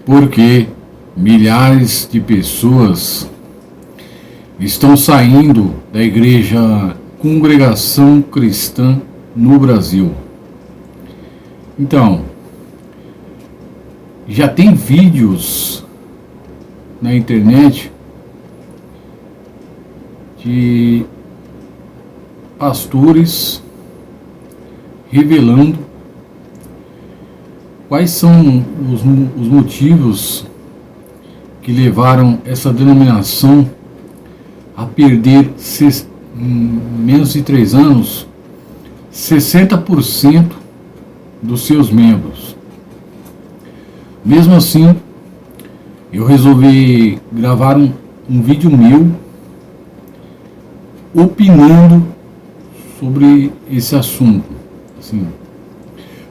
porque milhares de pessoas estão saindo da Igreja Congregação Cristã no Brasil. Então, já tem vídeos na internet de pastores revelando quais são os motivos que levaram essa denominação a perder, em menos de 3 anos, 60% dos seus membros. Mesmo assim, eu resolvi gravar um vídeo meu opinando sobre esse assunto, assim,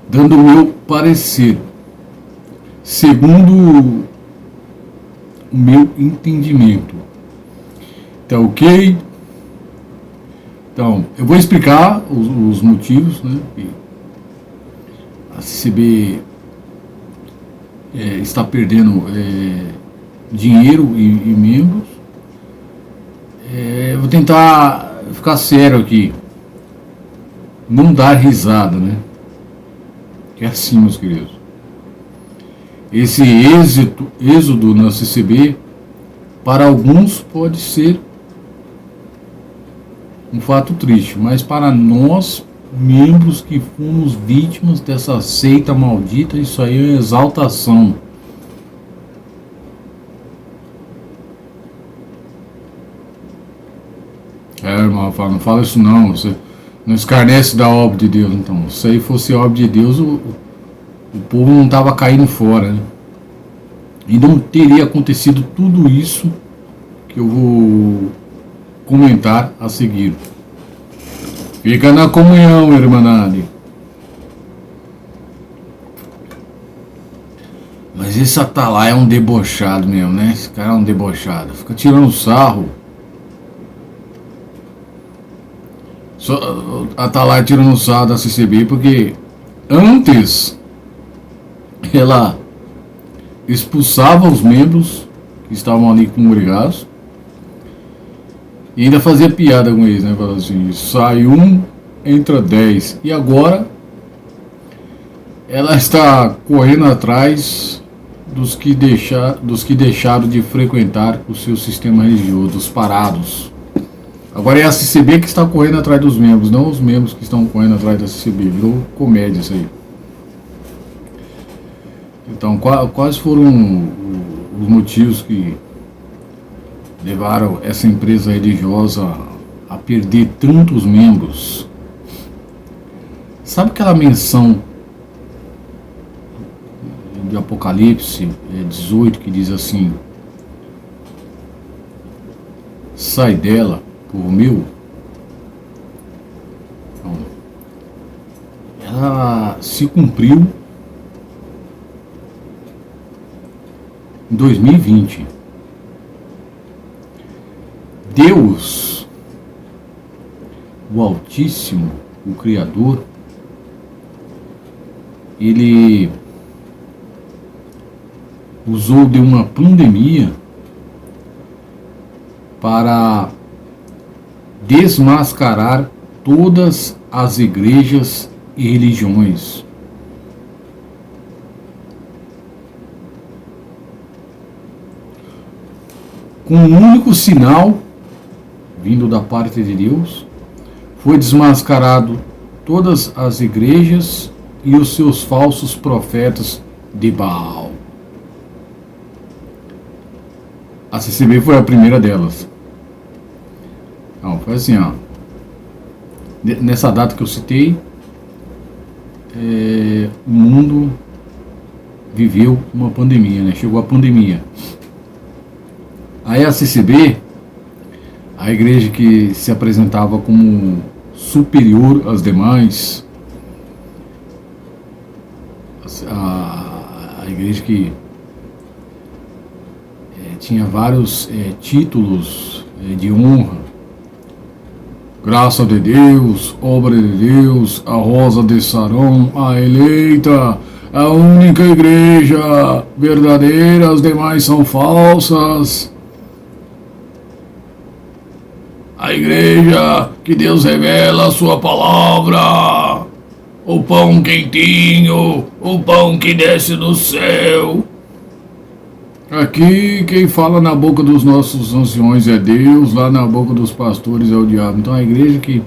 dando o meu parecer, segundo o meu entendimento. Tá ok? Então, eu vou explicar os motivos, né? A CCB está perdendo dinheiro e membros. Vou tentar ficar sério aqui, não dar risada, né? Que é assim, meus queridos. Esse êxodo na CCB, para alguns pode ser um fato triste, mas para nós, membros que fomos vítimas dessa seita maldita, isso aí é exaltação. Irmão, não fala isso não, você não escarnece da obra de Deus. Então, se aí fosse obra de Deus, o povo não estava caindo fora, né? E não teria acontecido tudo isso que eu vou comentar a seguir. Fica na comunhão, irmandade. Mas esse Atalaia é um debochado mesmo, né? Esse cara é um debochado. Fica tirando sarro. Só Atalaia tirando sarro da CCB porque antes ela expulsava os membros que estavam ali congregados e ainda fazia piada com eles, né? Falando assim, sai um, entra 10. E agora ela está correndo atrás dos que deixaram de frequentar o seu sistema religioso, dos parados. Agora é a CCB que está correndo atrás dos membros, não os membros que estão correndo atrás da CCB. Virou comédia isso aí. Então, quais foram os motivos que levaram essa empresa religiosa a perder tantos membros? Sabe aquela menção de Apocalipse 18 que diz assim: sai dela, povo meu? Então, ela se cumpriu em 2020. Deus, o Altíssimo, o Criador, ele usou de uma pandemia para desmascarar todas as igrejas e religiões. Com um único sinal vindo da parte de Deus, foi desmascarado todas as igrejas e os seus falsos profetas de Baal. A CCB foi a primeira delas. Então, foi assim, ó. Nessa data que eu citei, o mundo viveu uma pandemia, né? Chegou a pandemia. Aí a CCB, a igreja que se apresentava como superior às demais, a igreja que tinha vários títulos de honra, graça de Deus, obra de Deus, a rosa de Sarão, a eleita, a única igreja verdadeira, as demais são falsas. A igreja que Deus revela a sua palavra, o pão quentinho, o pão que desce do céu. Aqui quem fala na boca dos nossos anciões é Deus, lá na boca dos pastores é o diabo. Então a igreja que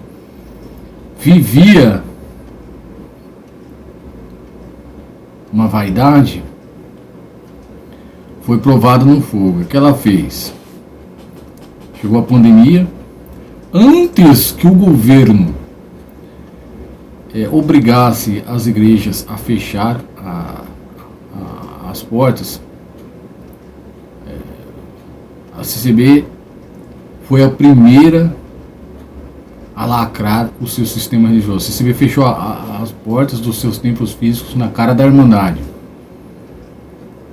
vivia uma vaidade foi provada no fogo. O que ela fez? Chegou a pandemia, antes que o governo obrigasse as igrejas a fechar as portas, a CCB foi a primeira a lacrar o seu sistema religioso. A CCB fechou as portas dos seus templos físicos na cara da Irmandade.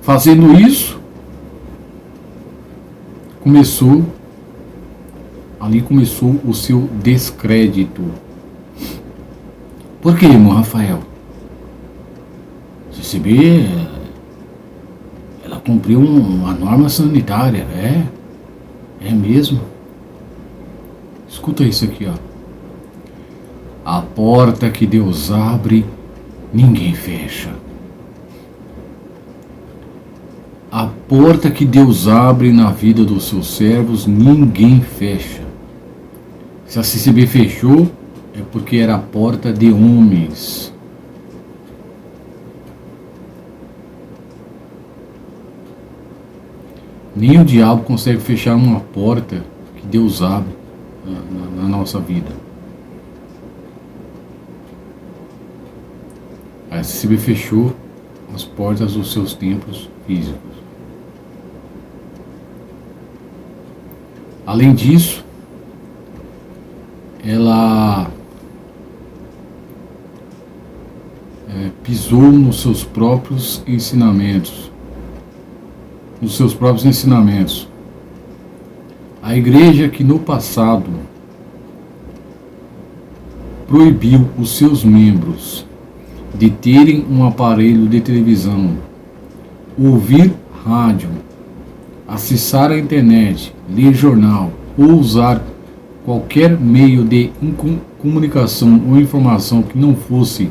Fazendo isso, ali começou o seu descrédito. Por que, irmão Rafael? A CCB, ela cumpriu uma norma sanitária, é mesmo? Escuta isso aqui, ó. A porta que Deus abre, ninguém fecha. A porta que Deus abre na vida dos seus servos, ninguém fecha. Se a CCB fechou, é porque era a porta de homens. Nem o diabo consegue fechar uma porta que Deus abre na nossa vida. A CCB fechou as portas dos seus templos físicos. Além disso, ela pisou nos seus próprios ensinamentos. A igreja que no passado proibiu os seus membros de terem um aparelho de televisão, ouvir rádio, acessar a internet, ler jornal ou usar qualquer meio de comunicação ou informação que não fosse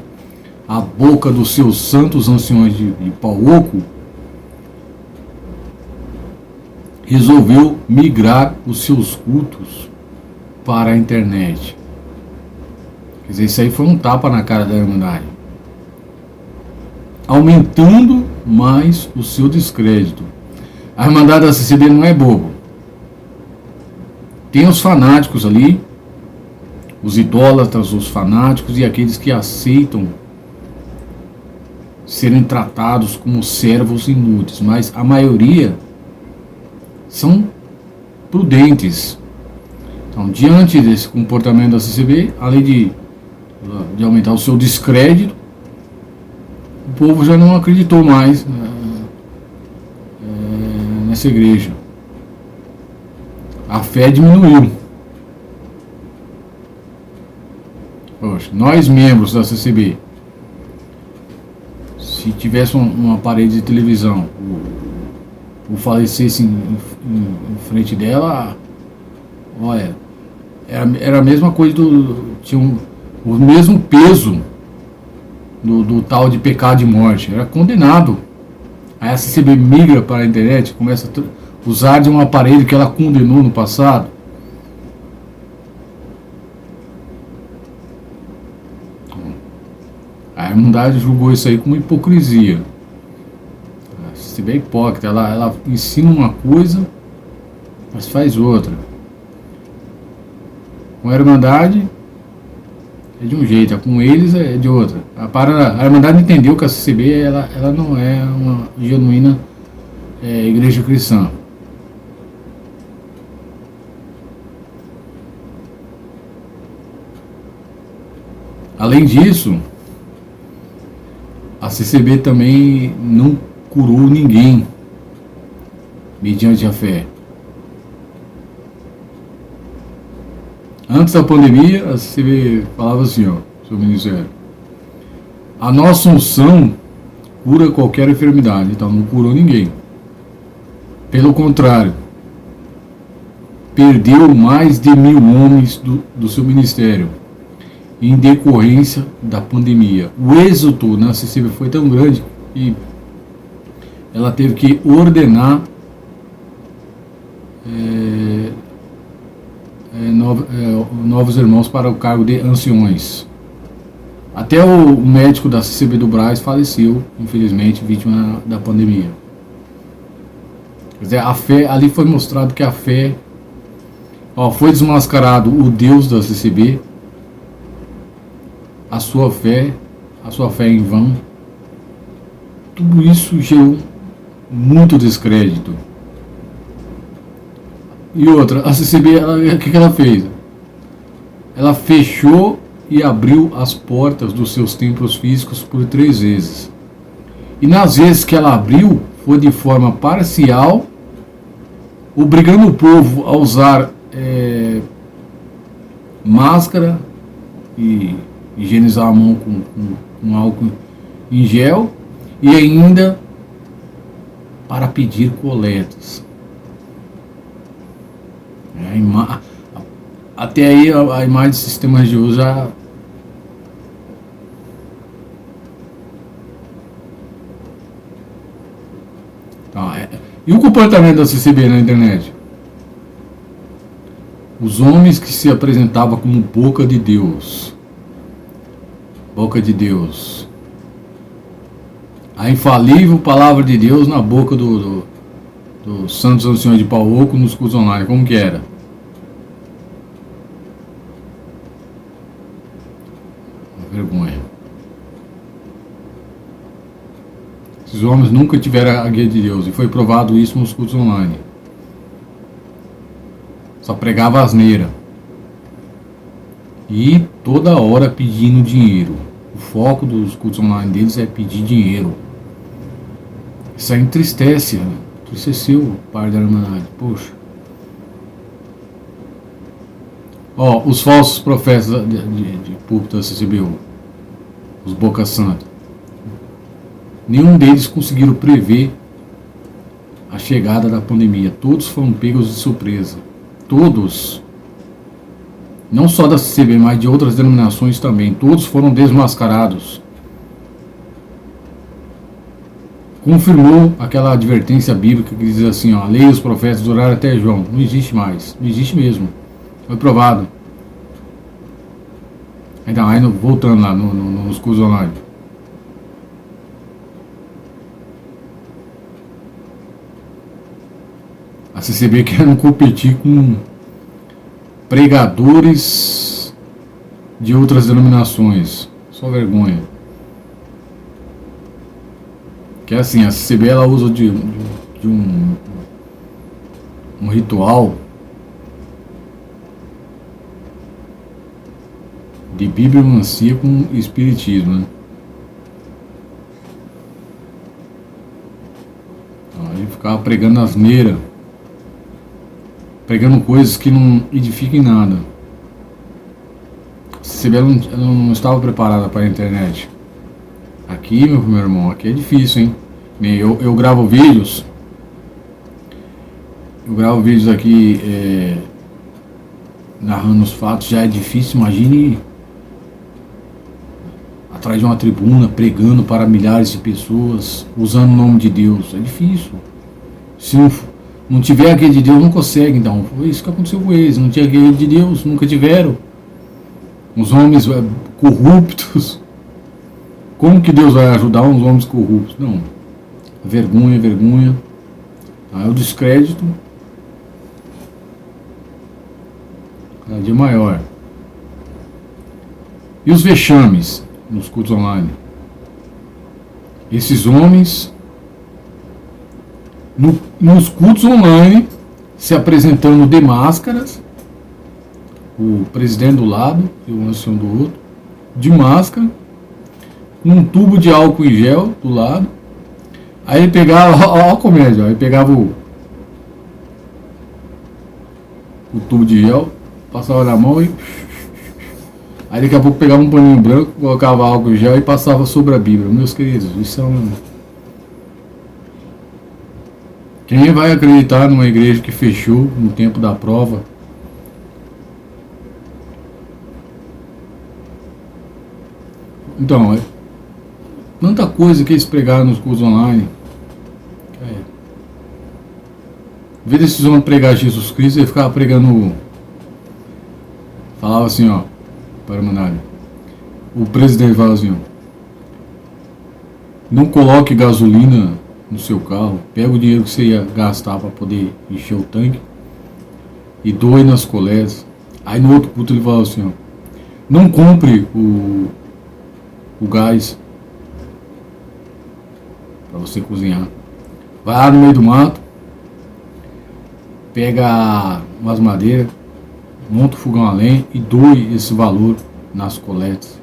a boca dos seus santos anciões de pau oco, resolveu migrar os seus cultos para a internet. Quer dizer, isso aí foi um tapa na cara da Irmandade, aumentando mais o seu descrédito. A Irmandade da CCB não é bobo. Tem os fanáticos ali, os idólatras, os fanáticos e aqueles que aceitam serem tratados como servos inúteis, mas a maioria são prudentes. Então, diante desse comportamento da CCB, além de aumentar o seu descrédito, o povo já não acreditou mais nessa igreja. A fé diminuiu. Poxa, nós membros da CCB, se tivesse um aparelho de televisão, o falecesse em frente dela, olha, era a mesma coisa tinha o mesmo peso do tal de pecado de morte, era condenado. Aí a CCB migra para a internet, começa a usar de um aparelho que ela condenou no passado. A Irmandade julgou isso aí como hipocrisia. A CCB é hipócrita, ela ensina uma coisa, mas faz outra. Com a Irmandade é de um jeito, com eles é de outra. A Irmandade entendeu que a CCB ela não é uma genuína igreja cristã. Além disso, a CCB também não curou ninguém mediante a fé. Antes da pandemia, a CCB falava assim, ó, seu ministério: a nossa unção cura qualquer enfermidade. Então não curou ninguém. Pelo contrário, perdeu mais de 1.000 homens do seu ministério em decorrência da pandemia. O êxodo na CCB foi tão grande que ela teve que ordenar novos irmãos para o cargo de anciões. Até o médico da CCB do Brás faleceu, infelizmente, vítima da pandemia. Quer dizer, a fé, ali foi mostrado que a fé, foi desmascarado o Deus da CCB, a sua fé em vão. Tudo isso gerou muito descrédito. E outra, a CCB, o que ela fez? Ela fechou e abriu as portas dos seus templos físicos por 3 vezes. E nas vezes que ela abriu, foi de forma parcial, obrigando o povo a usar máscara e higienizar a mão com álcool em gel, e ainda para pedir coletas. Até aí a imagem do sistema religioso já E o comportamento da CCB na internet? Os homens que se apresentavam como boca de Deus. Boca de Deus. A infalível palavra de Deus na boca dos santos anciões de pau oco nos cursos online. Como que era? Uma vergonha. Esses homens nunca tiveram a guia de Deus, e foi provado isso nos cultos online. Só pregava asneira. E toda hora pedindo dinheiro. O foco dos cultos online deles é pedir dinheiro. Isso aí entristece, né? Entristeceu o pai da Irmandade. Poxa. Os falsos profetas de púlpito da CCBU, os Boca Santa, nenhum deles conseguiram prever a chegada da pandemia. Todos foram pegos de surpresa. Todos. Não só da CCB, mas de outras denominações também. Todos foram desmascarados. Confirmou aquela advertência bíblica que diz assim, a lei e os profetas duraram até João. Não existe mais. Não existe mesmo. Foi provado. Então, aí voltando lá nos cursos online. A CCB querendo competir com pregadores de outras denominações. Só vergonha. Que é assim, a CCB ela usa de um ritual de bibliomancia com espiritismo, né? Aí ficava pregando asneira, pregando coisas que não edificam em nada. A CCB ela não estava preparada para a internet. Aqui, meu irmão, aqui é difícil, hein? Eu gravo vídeos. Eu gravo vídeos aqui narrando os fatos, já é difícil. Imagine atrás de uma tribuna, pregando para milhares de pessoas, usando o nome de Deus. É difícil. Se não tiver a guia de Deus, não consegue. Então, foi isso que aconteceu com eles. Não tinha guia de Deus, nunca tiveram. Os homens corruptos. Como que Deus vai ajudar uns homens corruptos? Não. Vergonha, vergonha. Aí o descrédito cada dia maior. E os vexames nos cultos online? Esses homens nos cultos online se apresentando de máscaras, o presidente do lado e o ancião do outro, de máscara, um tubo de álcool em gel do lado. Aí ele pegava, ó a comédia, aí pegava o tubo de gel, passava na mão e aí daqui a pouco pegava um paninho branco, colocava álcool em gel e passava sobre a Bíblia. Meus queridos, isso é Quem vai acreditar numa igreja que fechou no tempo da prova? Então, tanta coisa que eles pregaram nos cursos online. Em vez desses homens pregar Jesus Cristo, ele ficava pregando. Falava assim, ó, para mandar. O presidente falava assim, ó, não coloque gasolina no seu carro, pega o dinheiro que você ia gastar para poder encher o tanque e doe nas colégias. Aí no outro culto ele falava assim, ó, não compre o gás para você cozinhar. Vai lá no meio do mato, pega umas madeiras, monta o fogão a lenha e doe esse valor nas coletas.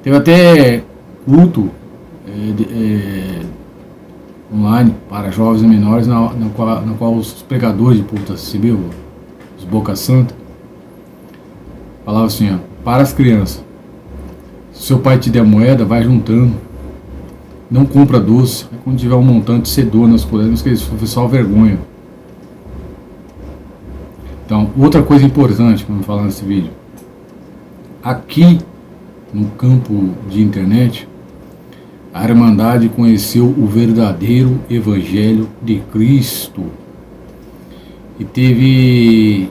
Teve até culto online para jovens e menores, na qual os pregadores de culto acessível, os Boca Santa, falavam assim, ó, para as crianças, se seu pai te der moeda, vai juntando, não compra doce, quando tiver um montante, você doa nas coletas, que isso foi só vergonha. Então, outra coisa importante, como eu falar nesse vídeo, aqui no campo de internet, a Irmandade conheceu o verdadeiro Evangelho de Cristo e teve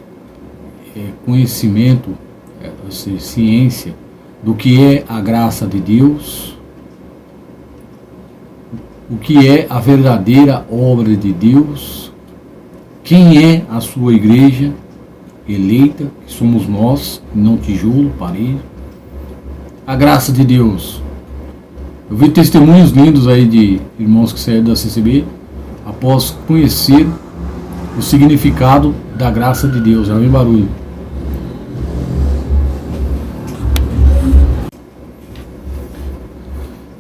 conhecimento, ciência do que é a graça de Deus, o que é a verdadeira obra de Deus, quem é a sua igreja eleita, que somos nós, não tijolo, parede, a graça de Deus. Eu vi testemunhos lindos aí de irmãos que saíram da CCB após conhecer o significado da graça de Deus. Já vem barulho.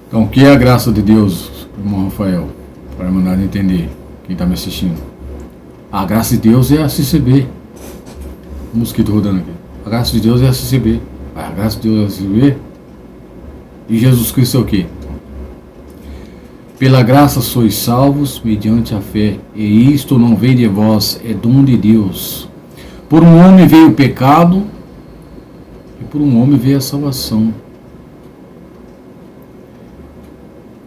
Então, o que é a graça de Deus, irmão Rafael? Para mandar entender, quem está me assistindo. A graça de Deus é a CCB. O mosquito rodando aqui. A graça de Deus é a CCB. A graça de Deus é a CCB. E Jesus Cristo é o quê? Pela graça sois salvos mediante a fé, e isto não vem de vós, é dom de Deus. Por um homem veio o pecado, e por um homem veio a salvação.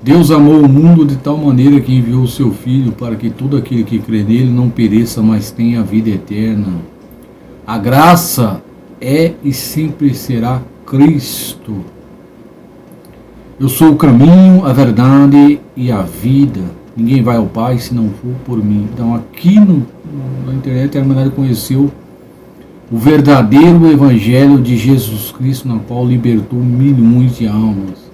Deus amou o mundo de tal maneira que enviou o seu Filho para que todo aquele que crê nele não pereça, mas tenha a vida eterna. A graça é e sempre será Cristo. Eu sou o caminho, a verdade e a vida. Ninguém vai ao Pai se não for por mim. Então aqui na internet a Irmandade conheceu o verdadeiro Evangelho de Jesus Cristo, na qual libertou milhões de almas.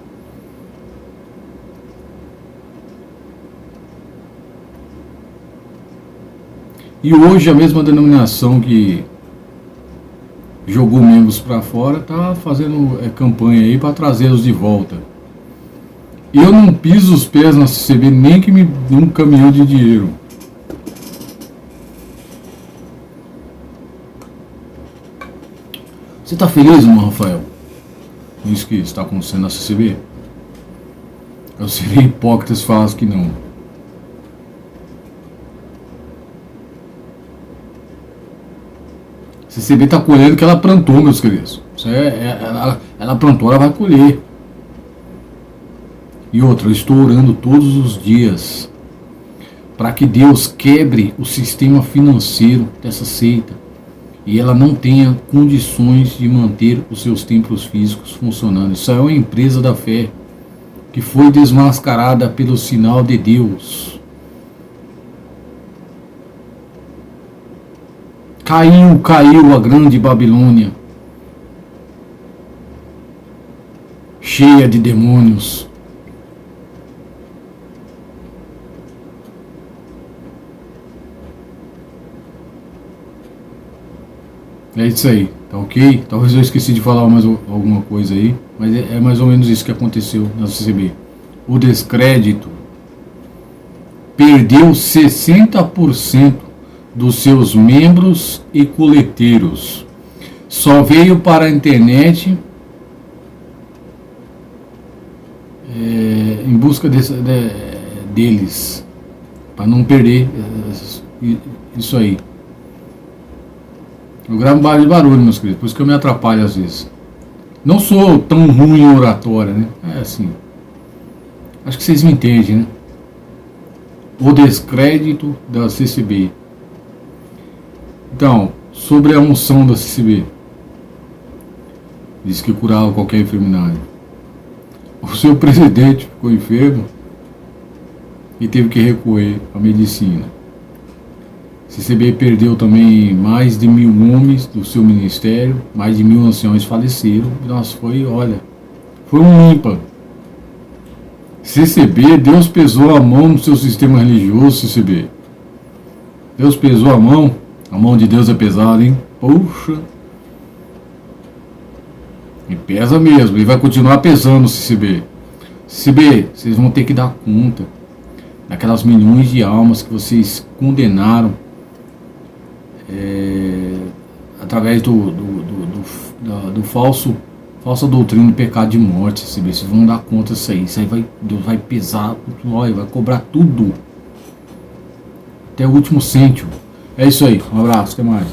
E hoje a mesma denominação que jogou membros para fora está fazendo campanha aí para trazê-los de volta. Eu não piso os pés na CCB nem que me dê um caminhão de dinheiro. Você está feliz, irmão Rafael, com isso que está acontecendo na CCB? Eu seria hipócrita se falasse que não. A CCB está colhendo o que ela plantou, meus queridos. Ela plantou, ela vai colher. E outra, eu estou orando todos os dias para que Deus quebre o sistema financeiro dessa seita e ela não tenha condições de manter os seus templos físicos funcionando. Isso é uma empresa da fé que foi desmascarada pelo sinal de Deus. Caiu a grande Babilônia, cheia de demônios. É isso aí, tá ok? Talvez eu esqueci de falar mais alguma coisa aí, mas é mais ou menos isso que aconteceu na CCB. O descrédito perdeu 60% dos seus membros e coleteiros. Só veio para a internet em busca deles. para não perder isso aí. Eu gravo vários barulhos, meus queridos, por isso que eu me atrapalho às vezes. Não sou tão ruim em oratória, né? É assim. Acho que vocês me entendem, né? O descrédito da CCB. Então, sobre a unção da CCB. Diz que curava qualquer enfermidade. O seu presidente ficou enfermo e teve que recorrer à medicina. A CCB perdeu também mais de 1000 homens do seu ministério, mais de 1000 anciões faleceram. Nossa, foi um ímpar. CCB, Deus pesou a mão no seu sistema religioso, CCB. Deus pesou a mão de Deus é pesada, hein? Poxa. E pesa mesmo, ele vai continuar pesando, CCB. CCB, vocês vão ter que dar conta daquelas milhões de almas que vocês condenaram através do falsa doutrina do pecado de morte, CCB. Vocês vão dar conta disso aí. Isso aí Deus vai pesar, vai cobrar tudo. Até o último cêntimo. É isso aí. Um abraço, até mais.